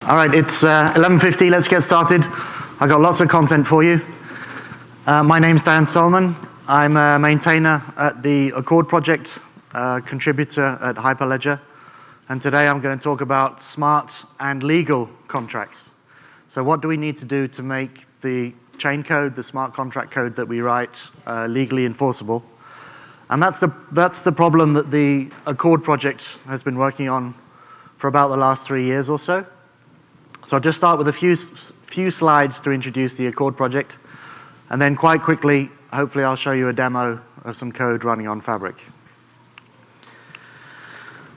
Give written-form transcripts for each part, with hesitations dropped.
All right, it's 11:50. Let's get started. I've got lots of content for you. My name's Selman. I'm a maintainer at the Accord project, contributor at Hyperledger. And today I'm going to talk about smart and legal contracts. So what do we need to do to make the chain code, the smart contract code that we write, legally enforceable? And that's the problem that the Accord project has been working on for about the last 3 years or so. So I'll just start with a few slides to introduce the Accord project, and then quite quickly, hopefully I'll show you a demo of some code running on Fabric.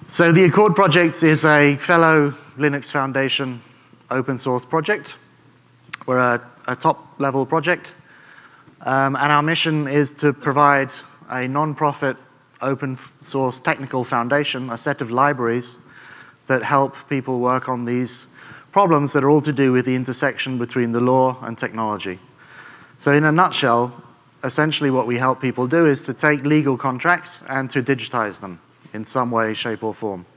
So the Accord project is a fellow Linux Foundation open source project. We're a top-level project, and our mission is to provide a non-profit open source technical foundation, a set of libraries that help people work on these problems that are all to do with the intersection between the law and technology. So in a nutshell, essentially what we help people do is to take legal contracts and to digitize them in some way, shape, or form.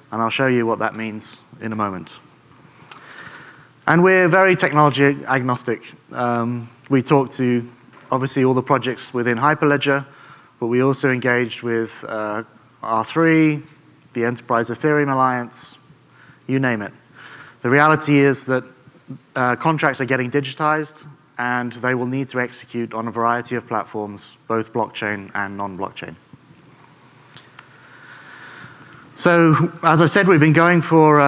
And I'll show you what that means in a moment. And we're very technology agnostic. We talk to, obviously, all the projects within Hyperledger, but we also engaged with R3, the Enterprise Ethereum Alliance, you name it. The reality is that contracts are getting digitized, and they will need to execute on a variety of platforms, both blockchain and non-blockchain. So, as I said, we've been going for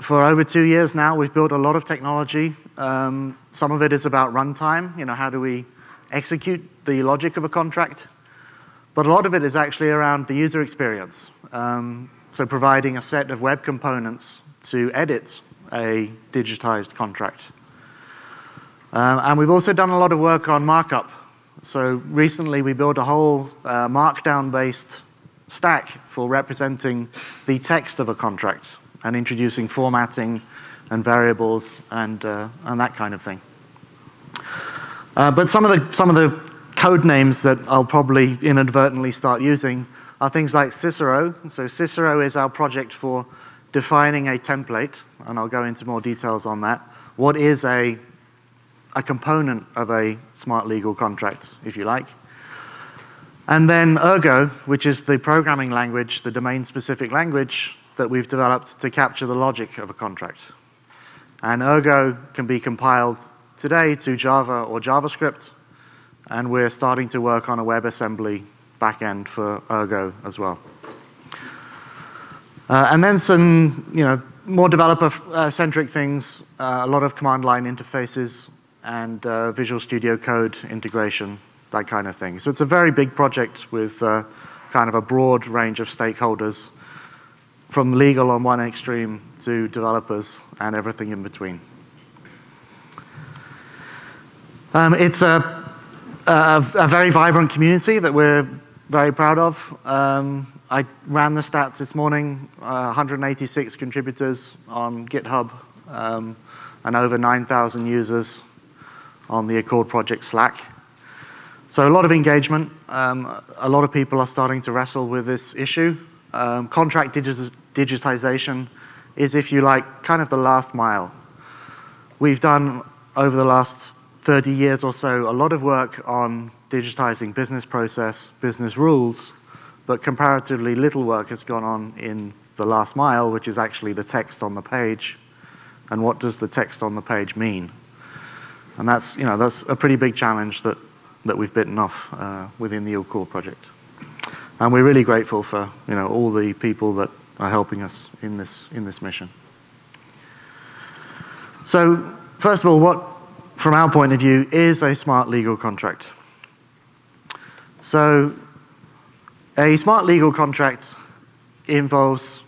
over 2 years now. We've built a lot of technology. Some of it is about runtime, how do we execute the logic of a contract? But a lot of it is actually around the user experience. So providing a set of web components to edit a digitized contract. And we've also done a lot of work on markup. So recently we built a whole markdown-based stack for representing the text of a contract and introducing formatting and variables and that kind of thing. But some of the code names that I'll probably inadvertently start using are things like Cicero. So Cicero is our project for defining a template, and I'll go into more details on that. What is a component of a smart legal contract, if you like. And then Ergo, which is the programming language, the domain-specific language that we've developed to capture the logic of a contract. And Ergo can be compiled today to Java or JavaScript, and we're starting to work on a WebAssembly backend for Ergo as well. And then some, more developer-centric things, a lot of command line interfaces and Visual Studio Code integration, that kind of thing. So it's a very big project with kind of a broad range of stakeholders, from legal on one extreme to developers and everything in between. It's a very vibrant community that we're very proud of. I ran the stats this morning, 186 contributors on GitHub, and over 9,000 users on the Accord project Slack. So a lot of engagement. A lot of people are starting to wrestle with this issue. Contract digitization is, if you like, kind of the last mile. We've done, over the last 30 years or so, a lot of work on digitizing business process, business rules, but comparatively little work has gone on in the last mile, which is actually the text on the page, and what does the text on the page mean? And that's a pretty big challenge that we've bitten off within the Accord project. And we're really grateful for all the people that are helping us in this mission. So first of all, what, from our point of view, is a smart legal contract? So a smart legal contract involves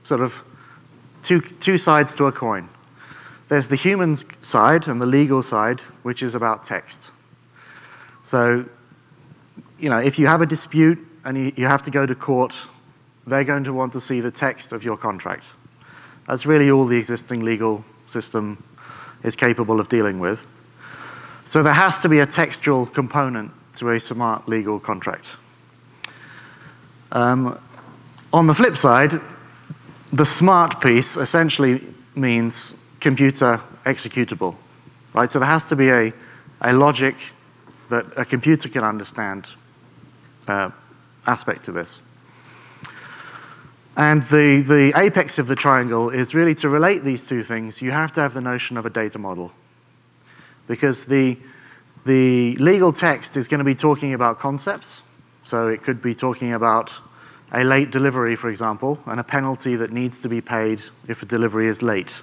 sort of two sides to a coin. There's the human side and the legal side, which is about text. So, if you have a dispute and you have to go to court, they're going to want to see the text of your contract. That's really all the existing legal system is capable of dealing with. So there has to be a textual component to a smart legal contract. On the flip side, the smart piece essentially means computer executable, right? So there has to be a logic that a computer can understand aspect to this. And the apex of the triangle is really to relate these two things. You have to have the notion of a data model, because the legal text is going to be talking about concepts. So it could be talking about a late delivery, for example, and a penalty that needs to be paid if a delivery is late.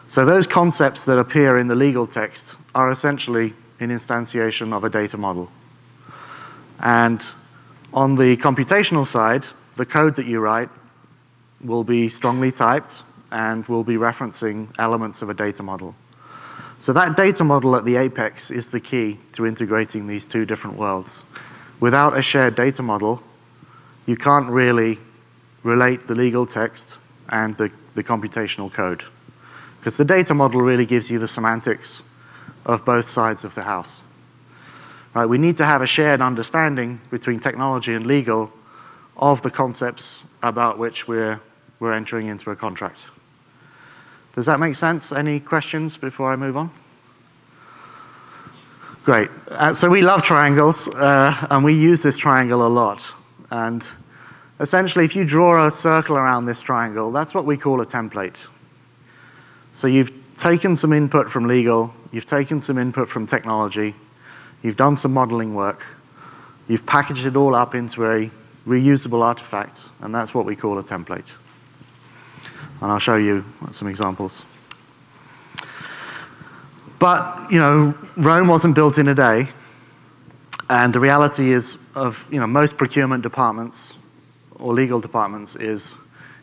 So those concepts that appear in the legal text are essentially an instantiation of a data model. And on the computational side, the code that you write will be strongly typed and will be referencing elements of a data model. So that data model at the apex is the key to integrating these two different worlds. Without a shared data model, you can't really relate the legal text and the computational code, because the data model really gives you the semantics of both sides of the house. Right, we need to have a shared understanding between technology and legal of the concepts about which we're entering into a contract. Does that make sense? Any questions before I move on? Great. So we love triangles, and we use this triangle a lot. And essentially, if you draw a circle around this triangle, that's what we call a template. So you've taken some input from legal, you've taken some input from technology, you've done some modeling work, you've packaged it all up into a reusable artifact, and that's what we call a template. And I'll show you some examples. But, you know, Rome wasn't built in a day, and the reality is of, you know, most procurement departments or legal departments is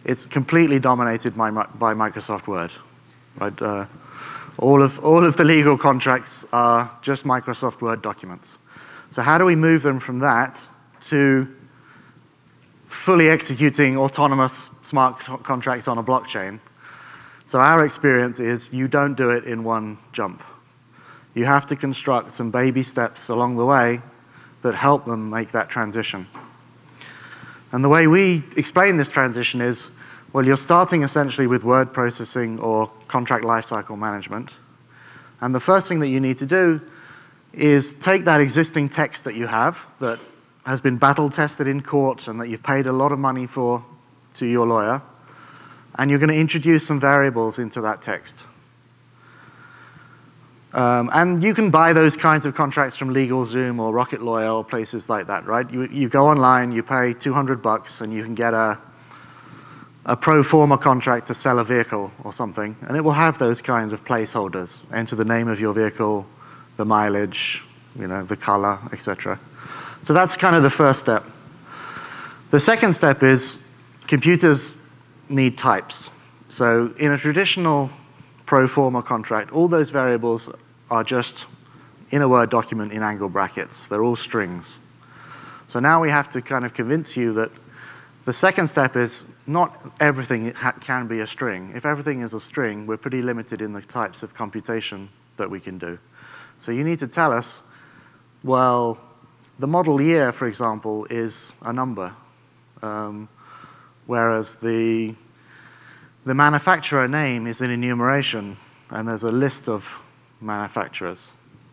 it's completely dominated by Microsoft Word. Right? All of the legal contracts are just Microsoft Word documents. So how do we move them from that to fully executing autonomous smart contracts on a blockchain? So our experience is you don't do it in one jump. You have to construct some baby steps along the way that help them make that transition. And the way we explain this transition is, well, you're starting essentially with word processing or contract lifecycle management. And the first thing that you need to do is take that existing text that you have that has been battle tested in court and that you've paid a lot of money for to your lawyer, and you're going to introduce some variables into that text. And you can buy those kinds of contracts from LegalZoom or Rocket Lawyer or places like that, right? You go online, you pay $200, and you can get a pro forma contract to sell a vehicle or something, and it will have those kinds of placeholders. Enter the name of your vehicle, the mileage, you know, the color, etc. So that's kind of the first step. The second step is computers need types. So in a traditional pro forma contract, all those variables are just in a Word document in angle brackets. They're all strings. So now we have to kind of convince you that the second step is not everything can be a string. If everything is a string, we're pretty limited in the types of computation that we can do. So you need to tell us, well, the model year, for example, is a number, whereas the manufacturer name is an enumeration, and there's a list of manufacturers.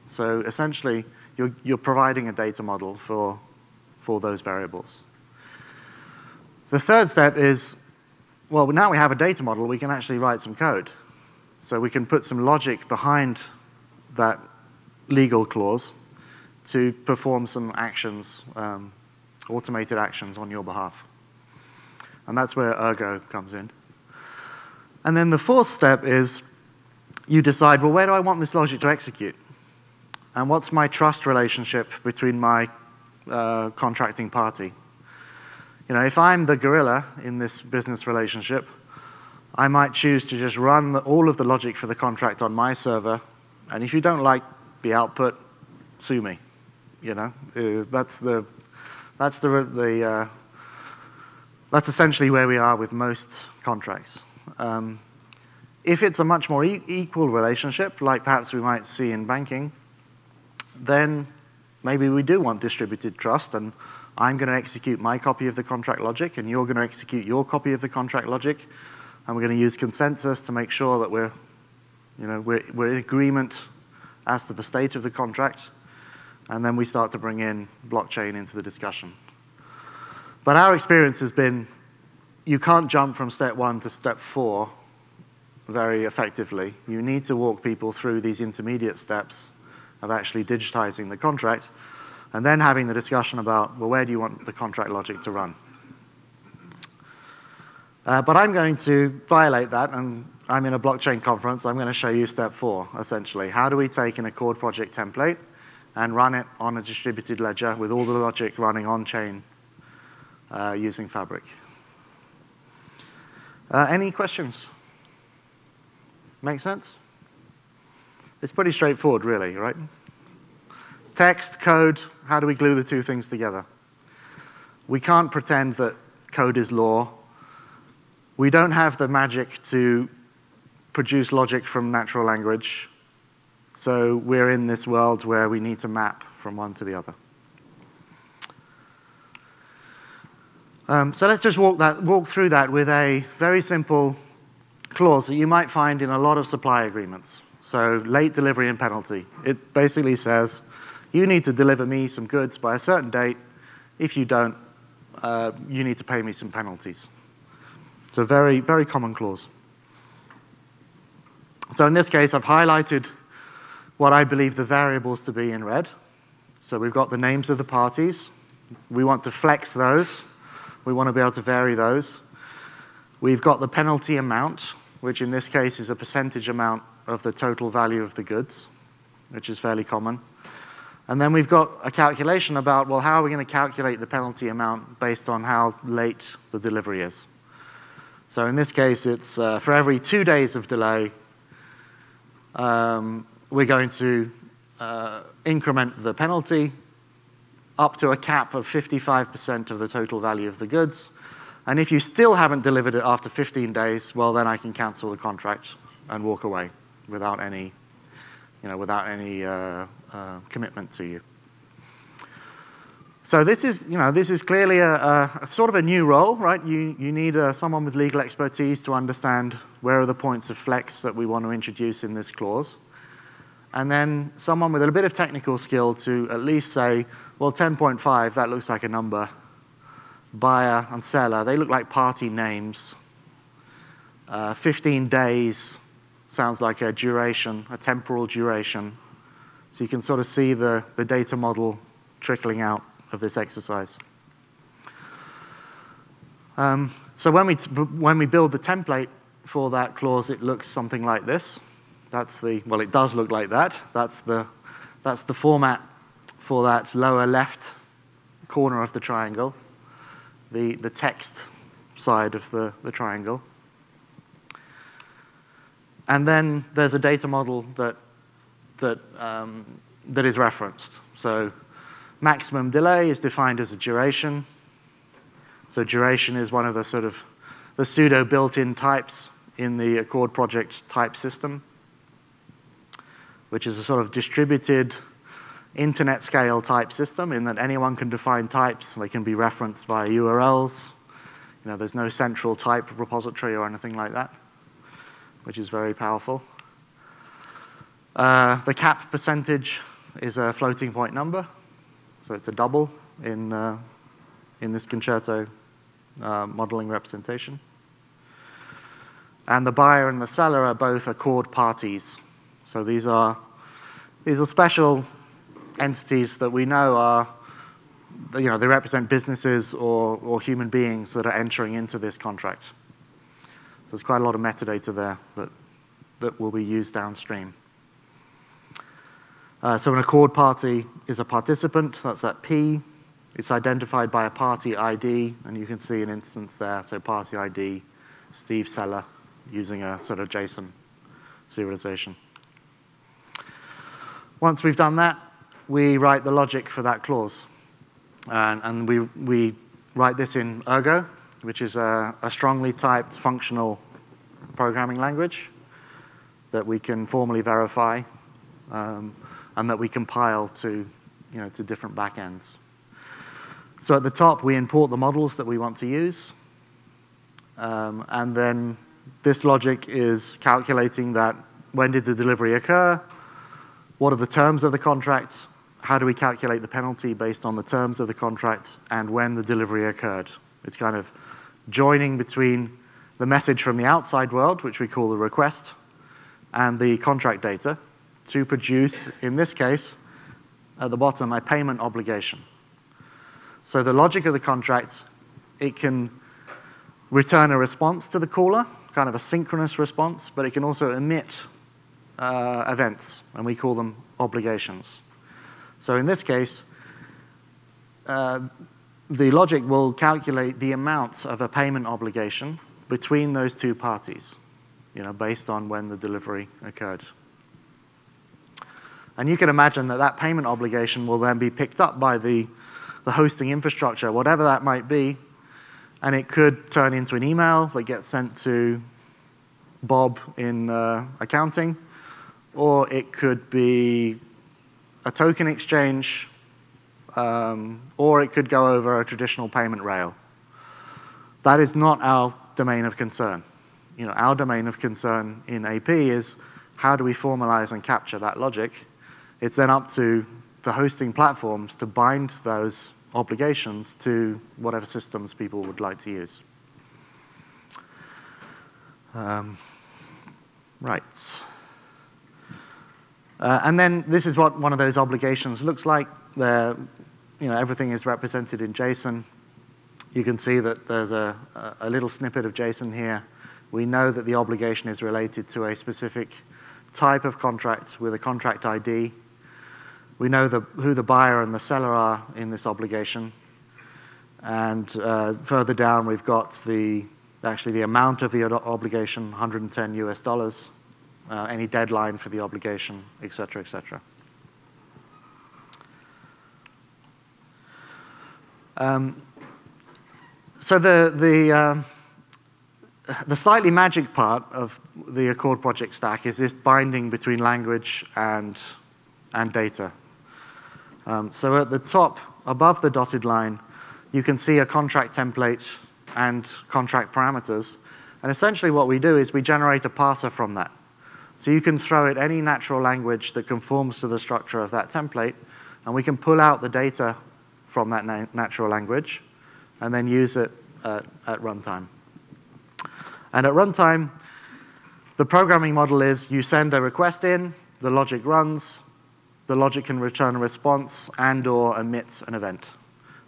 So essentially, you're providing a data model for those variables. The third step is, well, now we have a data model, we can actually write some code. So we can put some logic behind that legal clause to perform some actions, automated actions on your behalf. And that's where Ergo comes in. And then the fourth step is you decide, well, where do I want this logic to execute? And what's my trust relationship between my contracting party? You know, if I'm the gorilla in this business relationship, I might choose to just run all of the logic for the contract on my server, and if you don't like the output, sue me. You know, that's essentially where we are with most contracts. If it's a much more equal relationship, like perhaps we might see in banking, then maybe we do want distributed trust, and I'm going to execute my copy of the contract logic, and you're going to execute your copy of the contract logic, and we're going to use consensus to make sure that we're in agreement as to the state of the contract, and then we start to bring in blockchain into the discussion. But our experience has been you can't jump from step 1 to step 4 very effectively. You need to walk people through these intermediate steps of actually digitizing the contract, and then having the discussion about, well, where do you want the contract logic to run? But I'm going to violate that, and I'm in a blockchain conference. I'm going to show you step 4, essentially. How do we take an Accord project template and run it on a distributed ledger with all the logic running on-chain using Fabric? Any questions? Make sense? It's pretty straightforward, really, right? Text, code, how do we glue the two things together? We can't pretend that code is law. We don't have the magic to produce logic from natural language. So we're in this world where we need to map from one to the other. So let's just walk through that with a very simple clause that you might find in a lot of supply agreements. So late delivery and penalty. It basically says, you need to deliver me some goods by a certain date. If you don't, you need to pay me some penalties. It's a very, very common clause. So in this case, I've highlighted what I believe the variables to be in red. So we've got the names of the parties. We want to flex those. We want to be able to vary those. We've got the penalty amount, which in this case is a percentage amount of the total value of the goods, which is fairly common. And then we've got a calculation about, well, how are we going to calculate the penalty amount based on how late the delivery is? So in this case, it's for every 2 days of delay, we're going to increment the penalty up to a cap of 55% of the total value of the goods. And if you still haven't delivered it after 15 days, well, then I can cancel the contract and walk away without any, commitment to you. So this is clearly a sort of a new role, right? You need someone with legal expertise to understand where are the points of flex that we want to introduce in this clause. And then someone with a bit of technical skill to at least say, well, 10.5, that looks like a number. Buyer and seller, they look like party names. 15 days sounds like a duration, a temporal duration. So you can sort of see the data model trickling out of this exercise. So when we build the template for that clause, it looks something like this. Well, it does look like that. That's the format for that lower left corner of the triangle, the text side of the triangle. And then there's a data model that is referenced. So maximum delay is defined as a duration. So duration is one of the pseudo built-in types in the Accord project type system, which is a sort of distributed internet scale type system in that anyone can define types. They can be referenced via URLs. There's no central type repository or anything like that, which is very powerful. The cap percentage is a floating point number, so it's a double in this concerto modeling representation. And the buyer and the seller are both Accord parties. So these are special entities that we know are, they represent businesses or human beings that are entering into this contract. So there's quite a lot of metadata there that will be used downstream. So an Accord party is a participant, that's at P. It's identified by a party ID, and you can see an instance there. So party ID, Steve Seller, using a sort of JSON serialization. Once we've done that, we write the logic for that clause. And we write this in Ergo, which is a strongly typed functional programming language that we can formally verify and that we compile to different backends. So at the top, we import the models that we want to use. And then This logic is calculating that when did the delivery occur, what are the terms of the contract, how do we calculate the penalty based on the terms of the contract, and when the delivery occurred. It's kind of joining between the message from the outside world, which we call the request, and the contract data to produce, in this case, at the bottom, a payment obligation. So the logic of the contract, it can return a response to the caller, kind of a synchronous response, but it can also emit events, and we call them obligations. So in this case, the logic will calculate the amount of a payment obligation between those two parties, based on when the delivery occurred. And you can imagine that that payment obligation will then be picked up by the hosting infrastructure, whatever that might be, and it could turn into an email that gets sent to Bob in accounting, or it could be a token exchange, or it could go over a traditional payment rail. That is not our domain of concern. Our domain of concern in AP is how do we formalize and capture that logic. It's then up to the hosting platforms to bind those obligations to whatever systems people would like to use. Right. And then this is what one of those obligations looks like. Everything is represented in JSON. You can see that there's a little snippet of JSON here. We know that the obligation is related to a specific type of contract with a contract ID. We know who the buyer and the seller are in this obligation. And further down, we've got actually the amount of the obligation, 110 US dollars, any deadline for the obligation, et cetera, et cetera. So the slightly magic part of the Accord project stack is this binding between language and data. So at the top, above the dotted line, you can see a contract template and contract parameters. And essentially what we do is we generate a parser from that. So you can throw it any natural language that conforms to the structure of that template, and we can pull out the data from that natural language and then use it at runtime. And at runtime, the programming model is you send a request in, the logic runs, the logic can return a response and/or emit an event.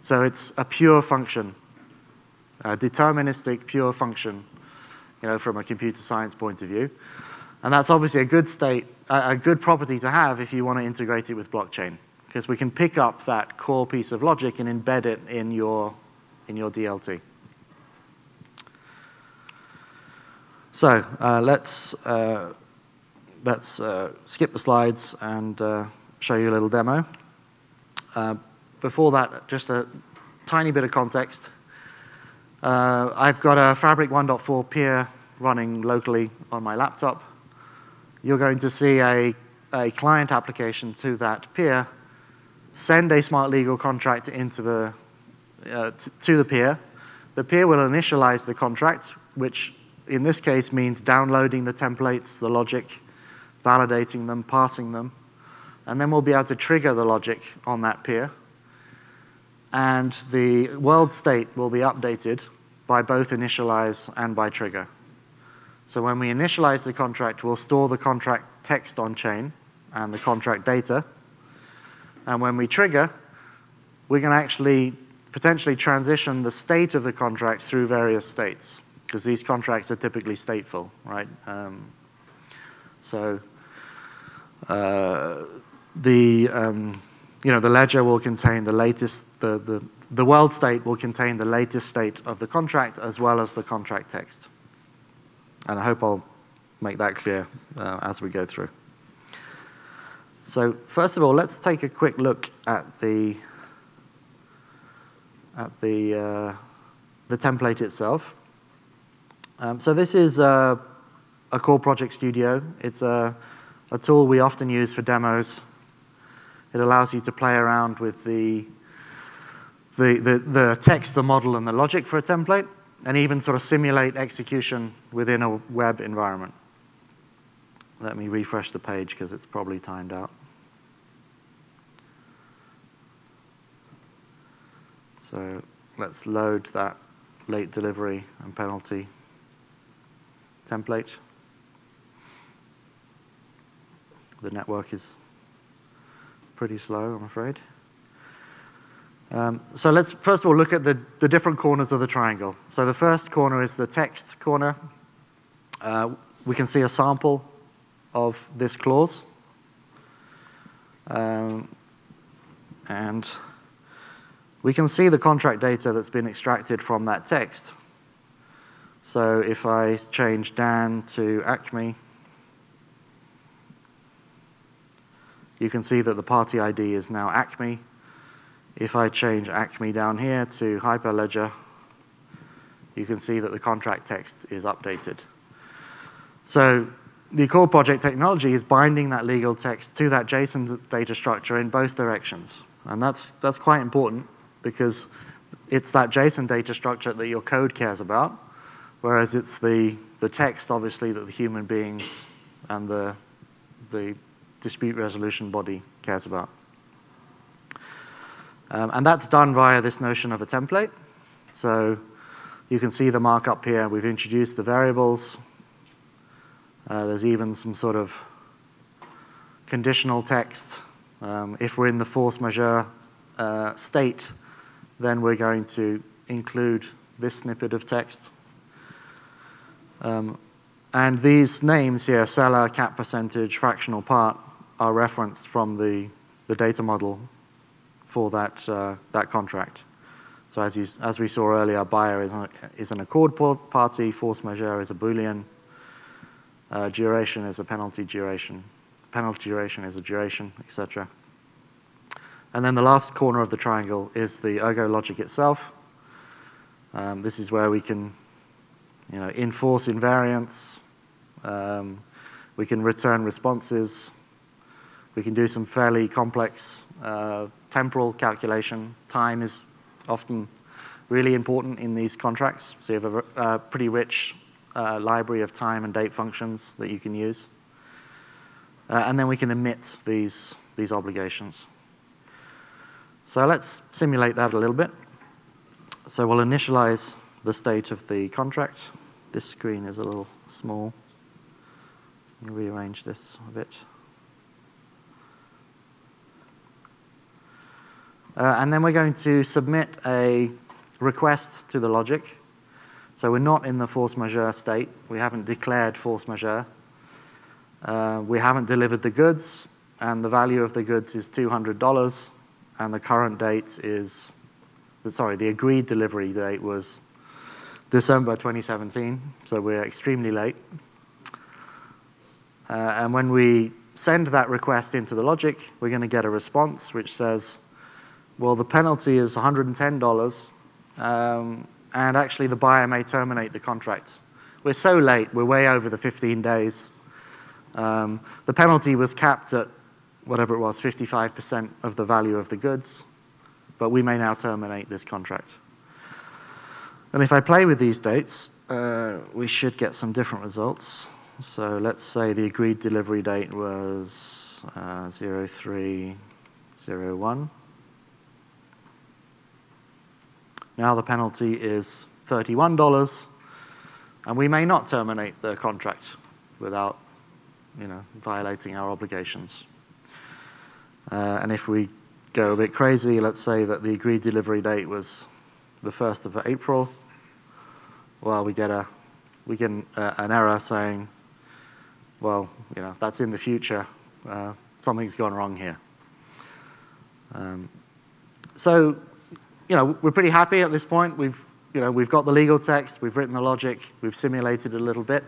So it's a pure function, a deterministic pure function, from a computer science point of view. And that's obviously a good property to have if you want to integrate it with blockchain, because we can pick up that core piece of logic and embed it in your DLT. So let's skip the slides and show you a little demo. Before that, just a tiny bit of context. I've got a Fabric 1.4 peer running locally on my laptop. You're going to see a client application to that peer send a smart legal contract into to the peer. The peer will initialize the contract, which in this case means downloading the templates, the logic, validating them, parsing them, and then we'll be able to trigger the logic on that peer. And the world state will be updated by both initialize and by trigger. So when we initialize the contract, we'll store the contract text on chain and the contract data. And when we trigger, we can actually potentially transition the state of the contract through various states, because these contracts are typically stateful, right? The ledger will contain the latest, the world state will contain the latest state of the contract as well as the contract text. And I hope I'll make that clear as we go through. So first of all, let's take a quick look at the template itself. So this is a Core Project Studio. It's a tool we often use for demos. It allows you to play around with the text, the model, and the logic for a template. and even sort of simulate execution within a web environment. Let me refresh the page because it's probably timed out. So let's load that late delivery and penalty template. The network is pretty slow, I'm afraid. So let's first of all look at the different corners of the triangle. So the first corner is the text corner. We can see a sample of this clause. And we can see the contract data that's been extracted from that text. So if I change Dan to Acme, you can see that the party ID is now Acme. If I change Acme down here to Hyperledger, you can see that the contract text is updated. So the core project technology is binding that legal text to that JSON data structure in both directions. And that's quite important because it's that JSON data structure that your code cares about, whereas it's the text, obviously, that the human beings and the dispute resolution body cares about. And that's done via this notion of a template. So you can see the markup here. We've introduced the variables. There's even some sort of conditional text. If we're in the force majeure state, then we're going to include this snippet of text. And these names here, seller, cap percentage, fractional part, are referenced from the data model for that contract. So as we saw earlier, buyer is an accord party, force majeure is a Boolean, duration is a penalty duration, penalty duration is a duration, etc. And then the last corner of the triangle is the ergo logic itself. This is where we can enforce invariants. We can return responses. We can do some fairly complex temporal calculation. Time is often really important in these contracts. So you have a pretty rich library of time and date functions that you can use. And then we can emit these obligations. So let's simulate that a little bit. So we'll initialize the state of the contract. This screen is a little small. Let me rearrange this a bit. And then we're going to submit a request to the logic. So we're not in the force majeure state. We haven't declared force majeure. We haven't delivered the goods, and the value of the goods is $200, and the current date is, sorry, the agreed delivery date was December 2017, so we're extremely late. And when we send that request into the logic, we're going to get a response which says, well, the penalty is $110, and actually the buyer may terminate the contract. We're so late, we're way over the 15 days. The penalty was capped at whatever it was, 55% of the value of the goods, but we may now terminate this contract. And if I play with these dates, we should get some different results. So let's say the agreed delivery date was 03/01. Now the penalty is $31, and we may not terminate the contract without, violating our obligations. And if we go a bit crazy, let's say that the agreed delivery date was the 1st of April. Well, we get an error saying, well, that's in the future. Something's gone wrong here. So, we're pretty happy at this point. We've got the legal text, we've written the logic, we've simulated a little bit.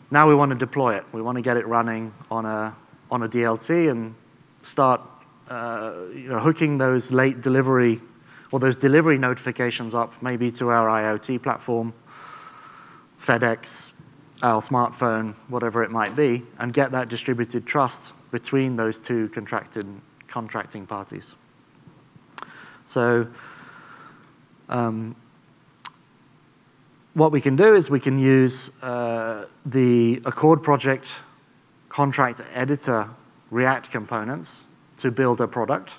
Now we want to deploy it. We want to get it running on a DLT and start hooking those late delivery or those delivery notifications up maybe to our IoT platform, FedEx, our smartphone, whatever it might be, and get that distributed trust between those two contracting parties. So what we can do is we can use the Accord project contract editor React components to build a product.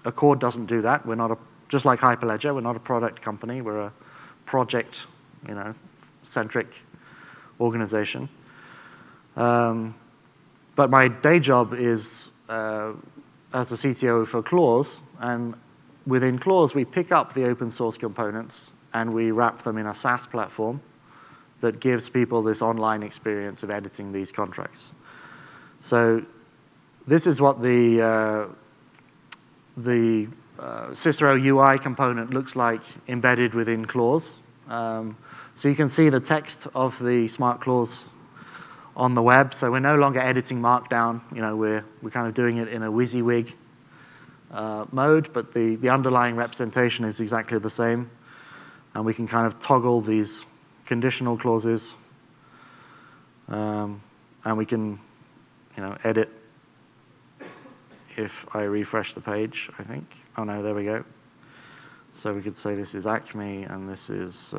Accord doesn't do that. We're not just like Hyperledger, we're not a product company. We're a project, centric organization. But my day job is as a CTO for Clause, and within Clause, we pick up the open source components and we wrap them in a SaaS platform that gives people this online experience of editing these contracts. So this is what the Cicero UI component looks like embedded within Clause. So you can see the text of the smart clause on the web. So we're no longer editing Markdown. We're kind of doing it in a WYSIWYG mode, but the underlying representation is exactly the same. And we can kind of toggle these conditional clauses. And we can, edit if I refresh the page, I think. Oh, no, there we go. So we could say this is Acme, and this is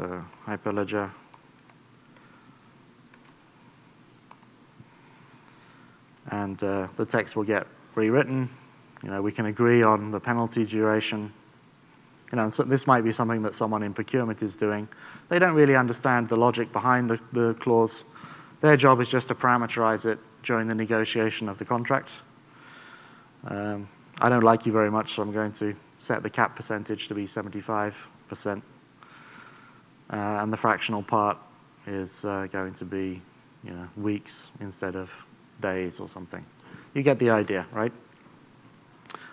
Hyperledger. And the text will get rewritten. We can agree on the penalty duration. So this might be something that someone in procurement is doing. They don't really understand the logic behind the clause. Their job is just to parameterize it during the negotiation of the contract. I don't like you very much, so I'm going to set the cap percentage to be 75%. And the fractional part is going to be weeks instead of days or something. You get the idea, right?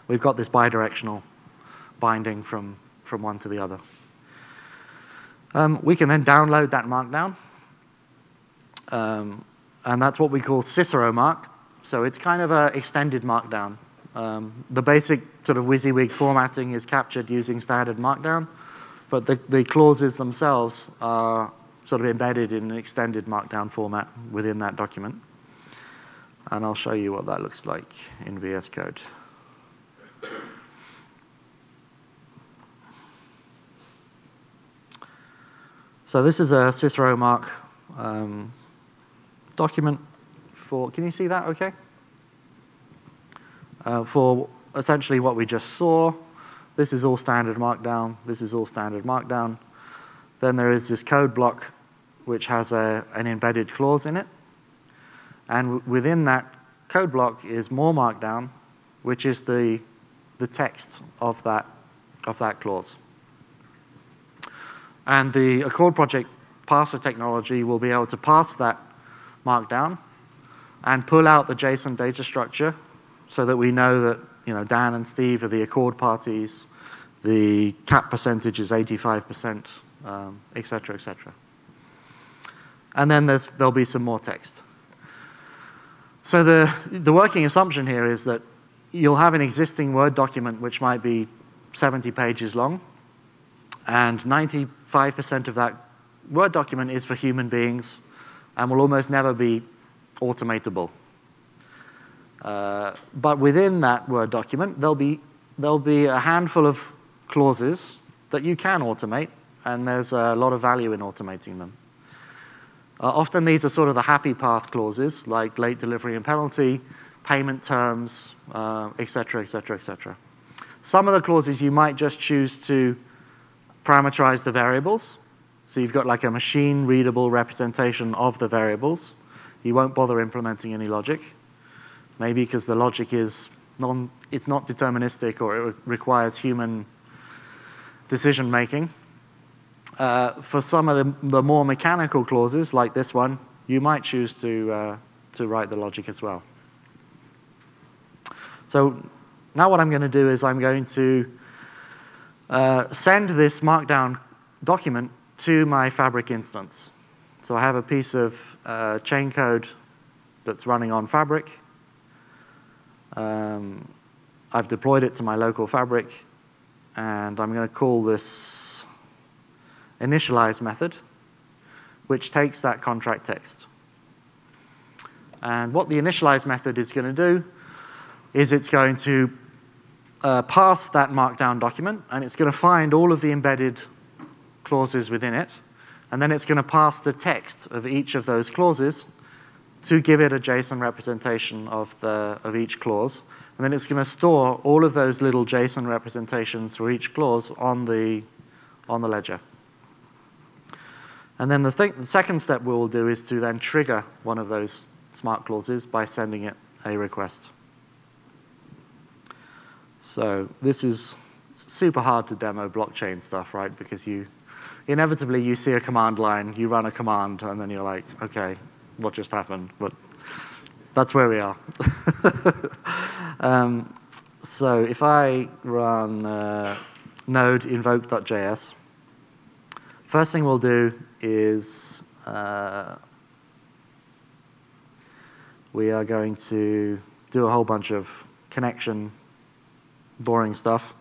We've got this bidirectional binding from one to the other. We can then download that Markdown. And that's what we call Cicero Marc. So it's kind of an extended Markdown. The basic sort of WYSIWYG formatting is captured using standard Markdown, but the clauses themselves are sort of embedded in an extended Markdown format within that document. And I'll show you what that looks like in VS Code. So this is a Cicero Marc document for, can you see that okay? For essentially what we just saw. This is all standard Markdown. This is all standard Markdown. Then there is this code block which has an embedded clause in it. And within that code block is more Markdown, which is the text of that clause. And the Accord project parser technology will be able to parse that Markdown and pull out the JSON data structure so that we know that Dan and Steve are the Accord parties, the cap percentage is 85%, et cetera, et cetera. And then there'll be some more text. So the working assumption here is that you'll have an existing Word document which might be 70 pages long, and 95% of that Word document is for human beings and will almost never be automatable. But within that Word document, there'll be a handful of clauses that you can automate, and there's a lot of value in automating them. Often these are sort of the happy path clauses, like late delivery and penalty, payment terms, et cetera, et cetera, et cetera. Some of the clauses you might just choose to parameterize the variables. So you've got like a machine-readable representation of the variables. You won't bother implementing any logic. Maybe because the logic is it's not deterministic, or it requires human decision-making. For some of the more mechanical clauses, like this one, you might choose to write the logic as well. So now what I'm going to do is I'm going to send this Markdown document to my Fabric instance. So I have a piece of chain code that's running on Fabric. I've deployed it to my local Fabric, and I'm going to call this Initialize Method, which takes that contract text. And what the Initialize method is going to do is it's going to parse that Markdown document, and it's going to find all of the embedded clauses within it, And then it's going to pass the text of each of those clauses to give it a JSON representation of each clause. And then it's going to store all of those little JSON representations for each clause on the ledger. And then the second step we will do is to then trigger one of those smart clauses by sending it a request. So this is super hard to demo blockchain stuff, right? Because inevitably you see a command line, you run a command, and then you're like, okay, what just happened? But that's where we are. So if I run node invoke.js, first thing we'll do is we are going to do a whole bunch of connection boring stuff.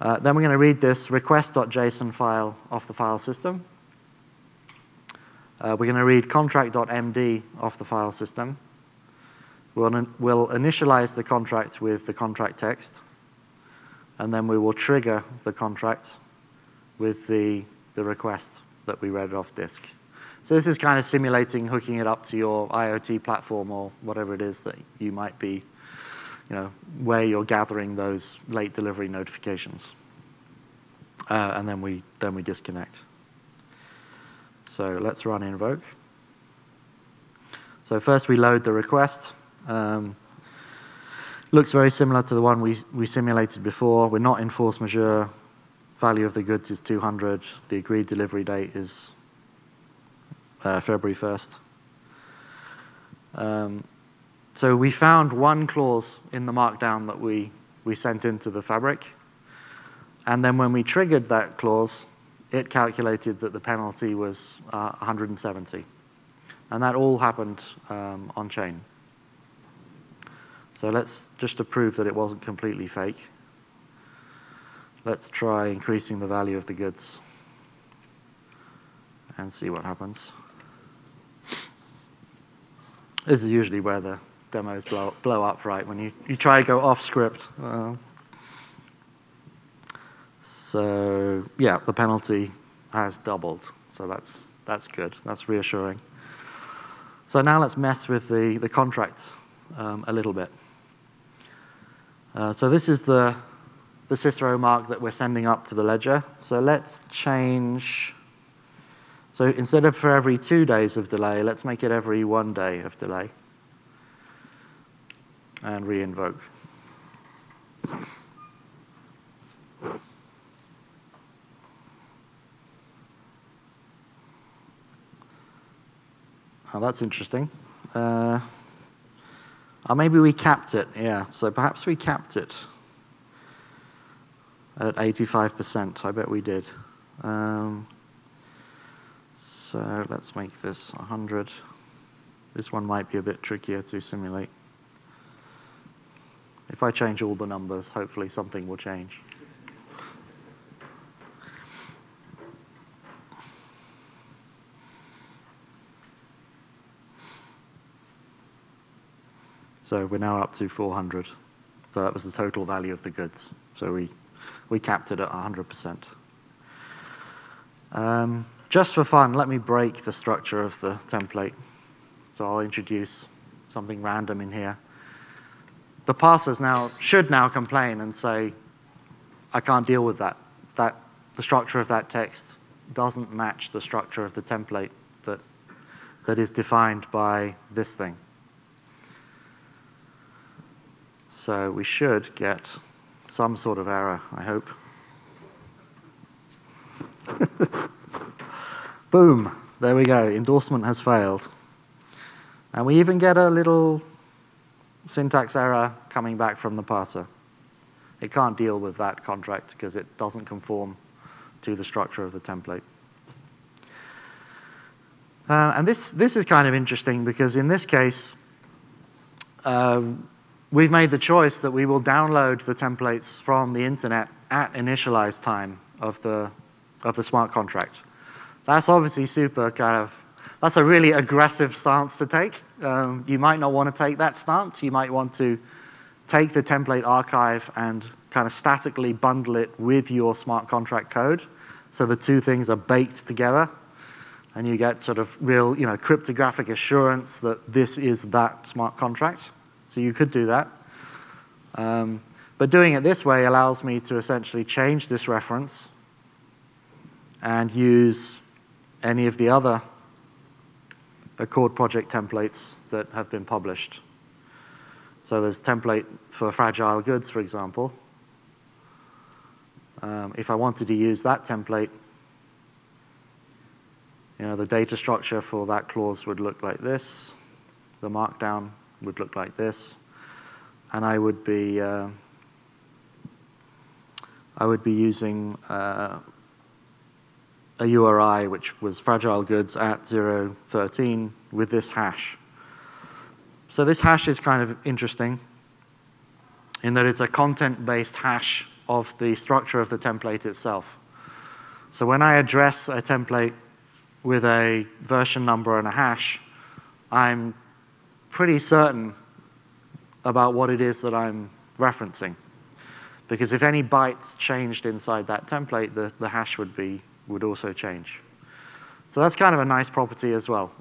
Then we're going to read this request.json file off the file system. We're going to read contract.md off the file system. We'll initialize the contract with the contract text, and then we will trigger the contract with the request that we read off disk. So this is kind of simulating hooking it up to your IoT platform or whatever it is that you might be, where you're gathering those late delivery notifications. And then we disconnect. So let's run invoke. So first we load the request. Looks very similar to the one we simulated before. We're not in force majeure. Value of the goods is 200. The agreed delivery date is February 1st. So we found one clause in the markdown that we sent into the fabric. And then when we triggered that clause, it calculated that the penalty was 170. And that all happened on chain. So let's just to prove that it wasn't completely fake. Let's try increasing the value of the goods and see what happens. This is usually where the demos blow up, right? When you try to go off script. So yeah, the penalty has doubled. So that's good. That's reassuring. So now let's mess with the contract a little bit. So this is the Cicero Marc that we're sending up to the ledger. So let's change. So instead of for every 2 days of delay, let's make it every 1 day of delay. And re-invoke. Oh, that's interesting. Maybe we capped it, yeah. So perhaps we capped it at 85%. I bet we did. So let's make this 100. This one might be a bit trickier to simulate. If I change all the numbers, hopefully something will change. So we're now up to 400. So that was the total value of the goods. So we capped it at 100%. Just for fun, let me break the structure of the template. So I'll introduce something random in here. The parsers should now complain and say, I can't deal with that. The structure of that text doesn't match the structure of the template that is defined by this thing. So we should get some sort of error, I hope. Boom, there we go. Endorsement has failed. And we even get a little syntax error coming back from the parser. It can't deal with that contract because it doesn't conform to the structure of the template. And this is kind of interesting because in this case, we've made the choice that we will download the templates from the internet at initialize time of the smart contract. That's obviously that's a really aggressive stance to take. You might not want to take that stance. You might want to take the template archive and kind of statically bundle it with your smart contract code so the two things are baked together. and you get sort of real, cryptographic assurance that this is that smart contract. So you could do that. But doing it this way allows me to essentially change this reference and use any of the other Accord project templates that have been published. So there's a template for fragile goods, for example. If I wanted to use that template, the data structure for that clause would look like this. The markdown would look like this. And I would be using a URI, which was fragile goods at 013 with this hash. So this hash is kind of interesting in that it's a content-based hash of the structure of the template itself. So when I address a template with a version number and a hash, I'm pretty certain about what it is that I'm referencing. Because if any bytes changed inside that template, the hash would also change. So that's kind of a nice property as well,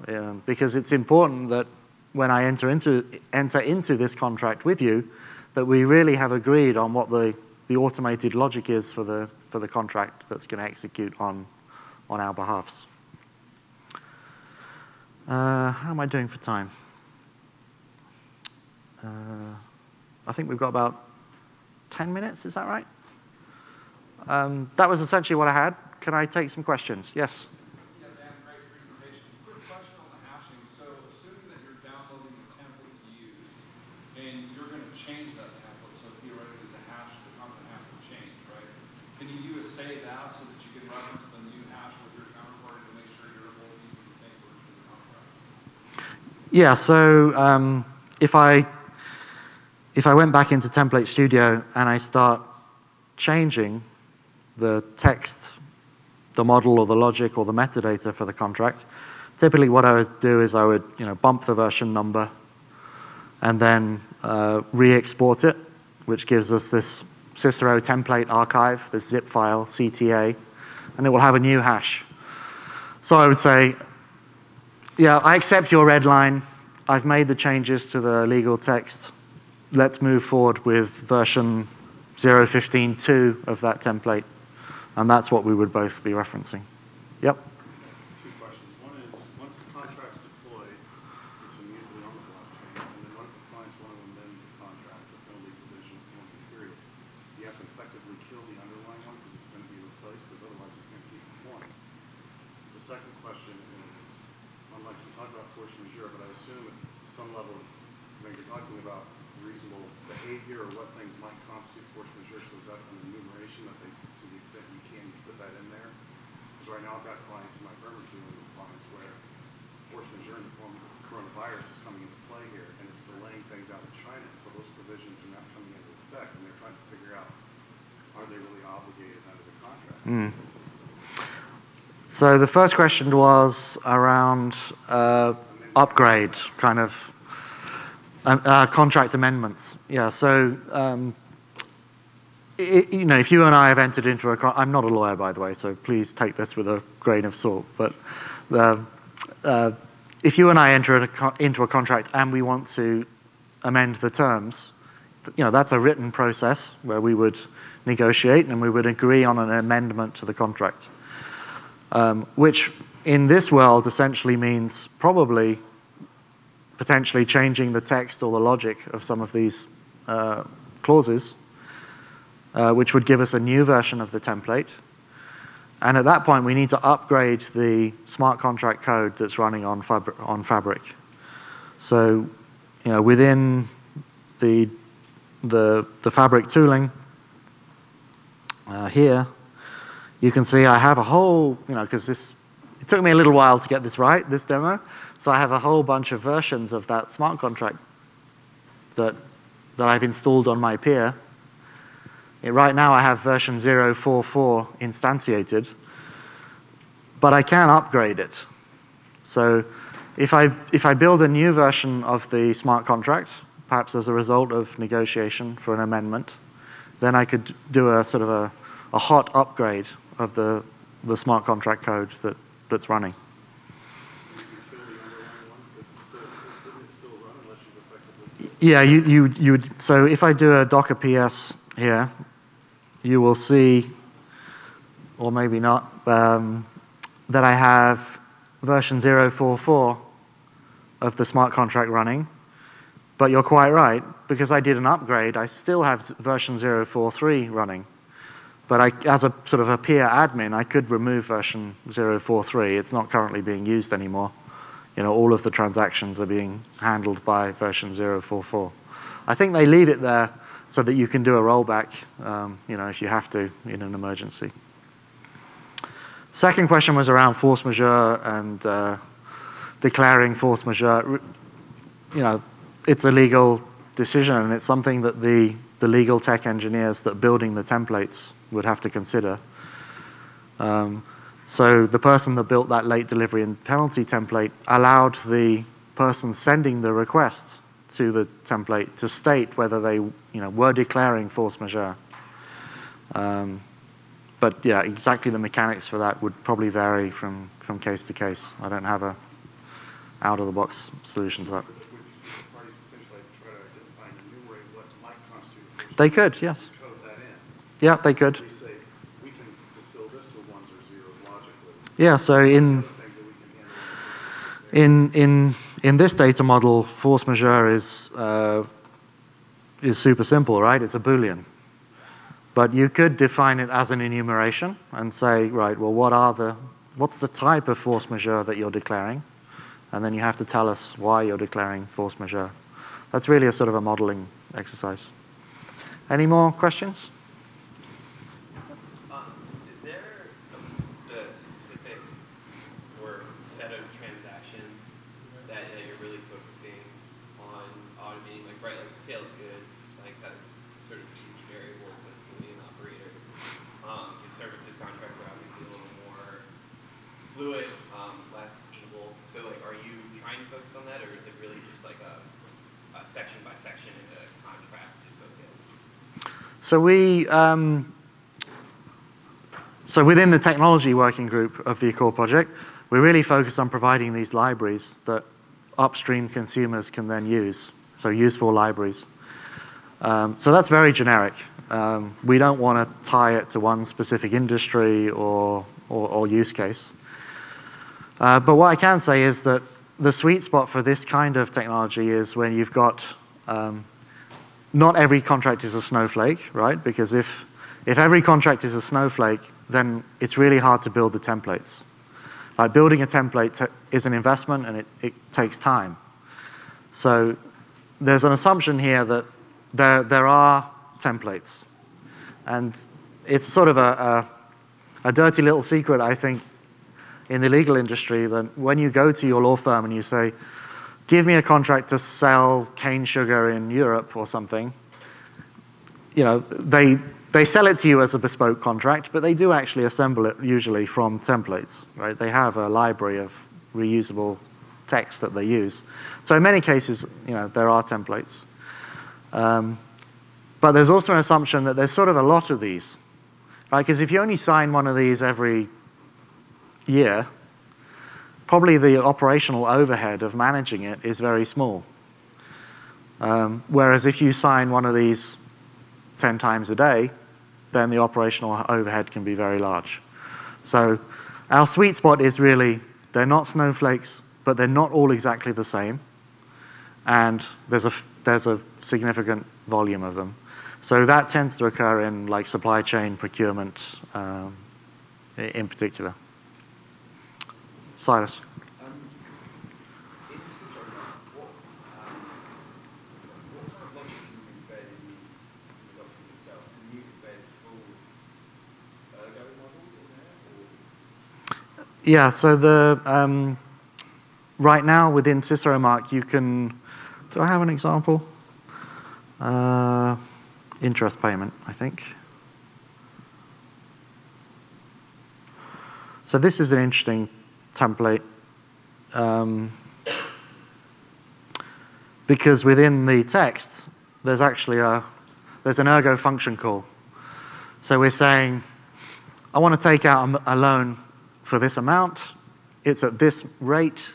because it's important that when I enter into this contract with you, that we really have agreed on what the automated logic is for the contract that's going to execute on our behalfs. How am I doing for time? I think we've got about 10 minutes, is that right? That was essentially what I had. Can I take some questions? Yes? Yeah, Dan, great presentation. Quick question on the hashing. So assuming that you're downloading a template to use, and you're going to change that template, so theoretically the content hash will change, right? Can you use save as so that you can reference the new hash with your counterparty to make sure you're both using the same version of the contract? Yeah, so if I went back into Template Studio and I start changing the text, the model or the logic or the metadata for the contract, typically what I would do is I would bump the version number and then re-export it, which gives us this Cicero template archive, this zip file, CTA, and it will have a new hash. So I would say, yeah, I accept your red line. I've made the changes to the legal text. Let's move forward with version 0.15.2 of that template. And that's what we would both be referencing. Yep. Two questions. One is, once the contract's deployed, it's immediately on the blockchain, and then what if the clients want to amend the contract, the penalty provision, penalty period? You have to effectively kill the underlying one because it's going to be replaced, because otherwise it's going to keep performing. The second question is, unlike you talked about force majeure, but I assume at some level, when you're talking about reasonable behavior or what things might constitute force majeure, so is that an enumeration that they, to the extent you can, you put that in there? Because right now I've got clients in my firm or dealing with clients where force majeure in the form of coronavirus is coming into play here, and it's delaying things out in China, so those provisions are not coming into effect, and they're trying to figure out, are they really obligated under the contract? So the first question was around upgrade, kind of contract amendments. Yeah, so if you and I have entered into I'm not a lawyer, by the way, so please take this with a grain of salt, but if you and I enter into a contract and we want to amend the terms, that's a written process where we would negotiate and we would agree on an amendment to the contract, which in this world essentially means probably potentially changing the text or the logic of some of these clauses, which would give us a new version of the template. And at that point, we need to upgrade the smart contract code that's running on Fabric. So, within the Fabric tooling here, you can see I have a whole, because it took me a little while to get this right, this demo. So I have a whole bunch of versions of that smart contract that I've installed on my peer. Right now I have version 0.4.4 instantiated, but I can upgrade it. So if I build a new version of the smart contract, perhaps as a result of negotiation for an amendment, then I could do a sort of a hot upgrade of the smart contract code that's running. Yeah, you would, so if I do a Docker PS here, you will see, or maybe not, that I have version 0.44 of the smart contract running. But you're quite right, because I did an upgrade, I still have version 0.43 running. But as a sort of a peer admin, I could remove version 0.43. It's not currently being used anymore. You know, all of the transactions are being handled by version 0.44. I think they leave it there so that you can do a rollback, you know, if you have to in an emergency. Second question was around force majeure and declaring force majeure. You know, it's a legal decision, and it's something that the legal tech engineers that are building the templates would have to consider. So the person that built that late delivery and penalty template allowed the person sending the request to the template to state whether they, you know, were declaring force majeure. But yeah, exactly the mechanics for that would probably vary from case to case. I don't have a out-of-the-box solution to that. Parties potentially try to identify and enumerate what might constitute. They could, yes. Code that in. Yeah, they could. We say we can distill this to ones or zeros logically. Yeah, so in this data model, force majeure is super simple, right? It's a Boolean. But you could define it as an enumeration and say, right, well, what's the type of force majeure that you're declaring? And then you have to tell us why you're declaring force majeure. That's really a sort of a modeling exercise. Any more questions? Is there a specific or set of transactions that you're really focusing on automating, like right, like sale of goods, like that's sort of easy variables like Boolean operators. Your services contracts are obviously a little more fluid, less able. So like, are you trying to focus on that, or is it really just like a section by section in a contract focus? So within the technology working group of the Accord project, we really focus on providing these libraries that upstream consumers can then use, so useful libraries. So that's very generic. We don't want to tie it to one specific industry or use case. But what I can say is that the sweet spot for this kind of technology is when you've got, not every contract is a snowflake, right? Because if every contract is a snowflake, then it's really hard to build the templates. Like building a template is an investment and it takes time. So there's an assumption here that there are templates. And it's sort of a dirty little secret, I think, in the legal industry, that when you go to your law firm and you say, give me a contract to sell cane sugar in Europe or something, you know, they sell it to you as a bespoke contract, but they do actually assemble it usually from templates, right? They have a library of reusable text that they use. So in many cases, you know, there are templates. But there's also an assumption that there's sort of a lot of these, right? Because if you only sign one of these every year, probably the operational overhead of managing it is very small. Whereas if you sign one of these 10 times a day, then the operational overhead can be very large. So our sweet spot is really, they're not snowflakes, but they're not all exactly the same. And there's a significant volume of them. So that tends to occur in like supply chain procurement in particular. Cyrus. In Cicero Marc, what kind of logic can you embed in the document itself? Can you embed full ergo models in there? Or? Yeah, so the right now within Cicero Marc, you can, do I have an example? Interest payment, I think. So this is an interesting template because within the text, there's actually there's an ergo function call. So we're saying, I want to take out a loan for this amount. It's at this rate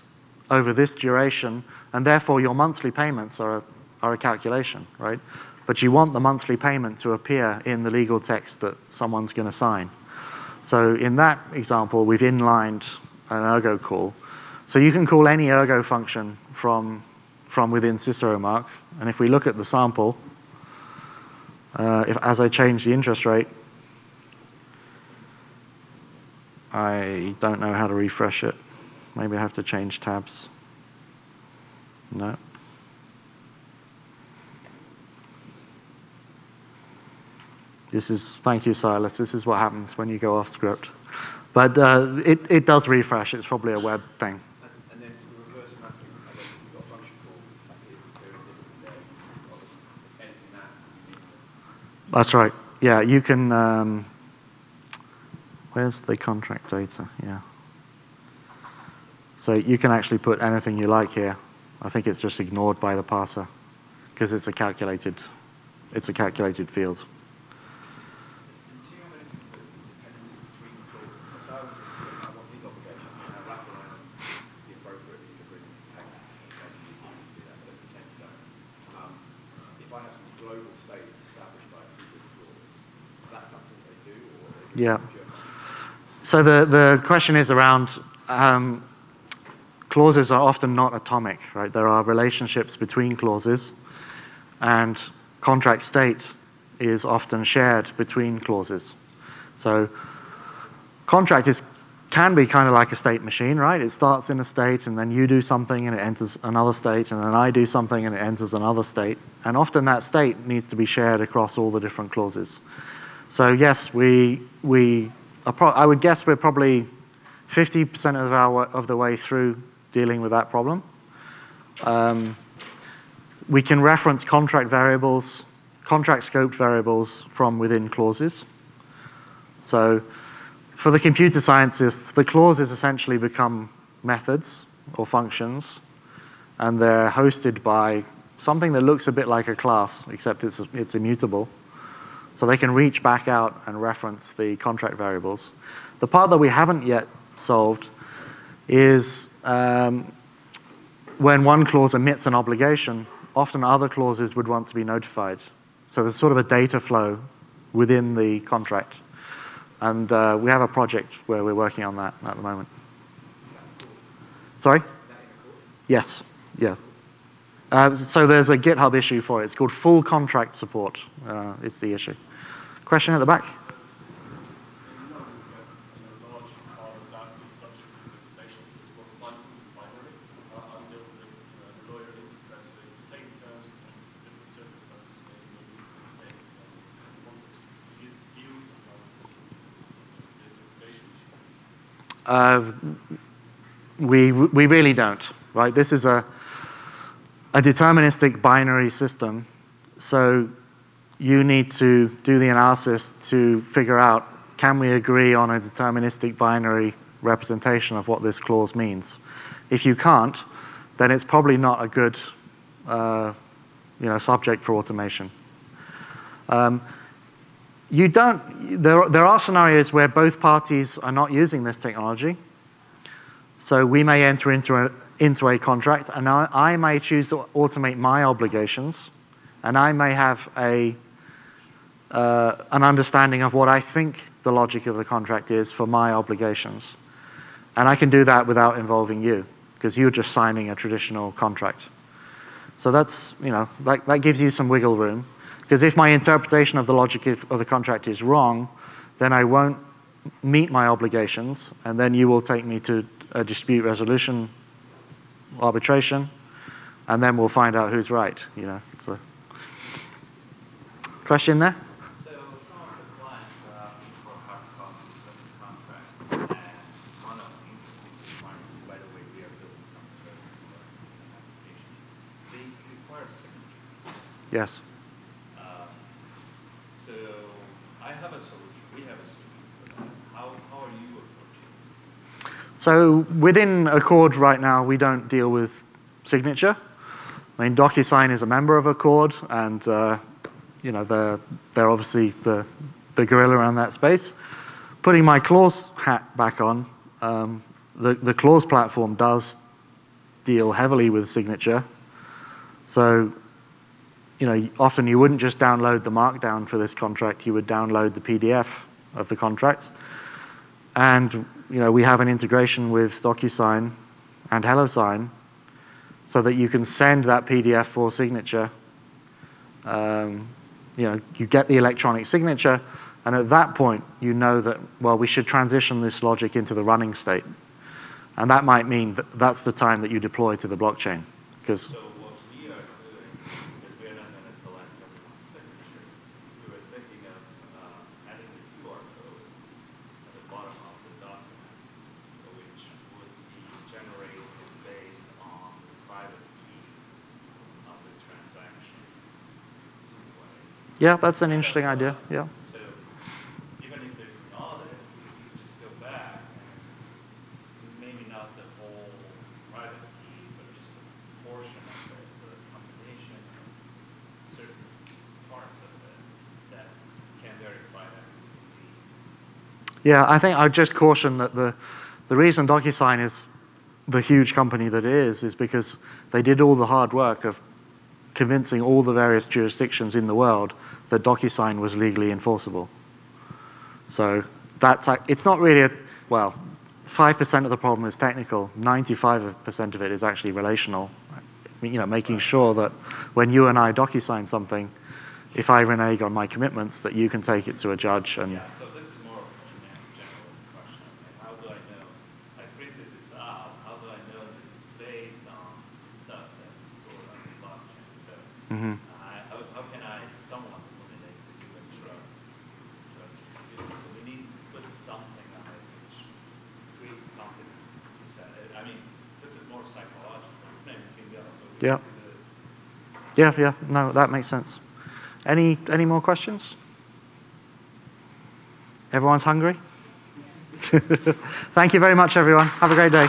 over this duration, and therefore your monthly payments are are a calculation, right? But you want the monthly payment to appear in the legal text that someone's going to sign. So in that example, we've inlined an ergo call. So you can call any ergo function from within Cicero Marc. And if we look at the sample, as I change the interest rate, I don't know how to refresh it. Maybe I have to change tabs. No. Thank you, Silas. This is what happens when you go off script. But it does refresh. It's probably a web thing. And then for the reverse mapping, I guess you've got a function call. I see it's very different there. Obviously, anything that. That's right. Yeah, you can. Where's the contract data? Yeah. So you can actually put anything you like here. I think it's just ignored by the parser because it's a calculated field. Yeah. So the question is around clauses are often not atomic, right? There are relationships between clauses, and contract state is often shared between clauses. So contract can be kind of like a state machine, right? It starts in a state, and then you do something, and it enters another state, and then I do something, and it enters another state. And often that state needs to be shared across all the different clauses. So yes, I would guess we're probably 50% of the way through dealing with that problem. We can reference contract variables, contract scoped variables from within clauses. So for the computer scientists, the clauses essentially become methods or functions, and they're hosted by something that looks a bit like a class, except it's immutable. So they can reach back out and reference the contract variables. The part that we haven't yet solved is when one clause emits an obligation, often other clauses would want to be notified. So there's sort of a data flow within the contract. And we have a project where we're working on that at the moment. Sorry? Yes. Yeah. So there's a GitHub issue for it. It's called full contract support. It's the issue. Question at the back? We really don't, right? This is a deterministic binary system, so you need to do the analysis to figure out, can we agree on a deterministic binary representation of what this clause means? If you can't, then it's probably not a good subject for automation. There are scenarios where both parties are not using this technology. So we may enter into a contract, and I may choose to automate my obligations, and I may have an understanding of what I think the logic of the contract is for my obligations. And I can do that without involving you, because you're just signing a traditional contract. So that's, that gives you some wiggle room. Because if my interpretation of the logic of the contract is wrong, then I won't meet my obligations, and then you will take me to a dispute resolution arbitration, and then we'll find out who's right. So. Question there? So some of the clients are asking for hard copies of the contract, and one of the interesting requirements, by the way, we are building some services for an application. They require signatures. Yes. So I have a solution. We have a solution for that. How are you approaching it? So within Accord right now, we don't deal with signature. I mean, DocuSign is a member of Accord, and they're obviously the gorilla around that space. Putting my clause hat back on, the clause platform does deal heavily with signature. So often you wouldn't just download the markdown for this contract, you would download the PDF of the contract. And we have an integration with DocuSign and HelloSign so that you can send that PDF for signature. You get the electronic signature, and at that point, you know that, well, we should transition this logic into the running state. And that might mean that that's the time that you deploy to the blockchain. Because So what we are doing is we're not going to collect everyone's signature. We were thinking of adding a QR code at the bottom of the document, which would be generated based on the private key of the transaction. yeah, that's an interesting idea. Yeah. So even if there's an audit, you just go back and maybe not the whole private key, but just a portion of it, the combination of certain parts of it that can verify that. Yeah, I think I'd just caution that the reason DocuSign is the huge company that it is because they did all the hard work of convincing all the various jurisdictions in the world that DocuSign was legally enforceable. So it's not really 5% of the problem is technical, 95% of it is actually relational. Making sure that when you and I DocuSign something, if I renege on my commitments, that you can take it to a judge. And Yeah, so this is more of a general question. How do I know? I printed this out. How do I know this is based on stuff that is stored on the blockchain? So how can I somewhat eliminate the human trust? So we need to put something on it which creates confidence. I mean, this is more psychological. Maybe we can go. Yeah. Yeah, no, that makes sense. Any more questions? Everyone's hungry? Thank you very much, everyone. Have a great day.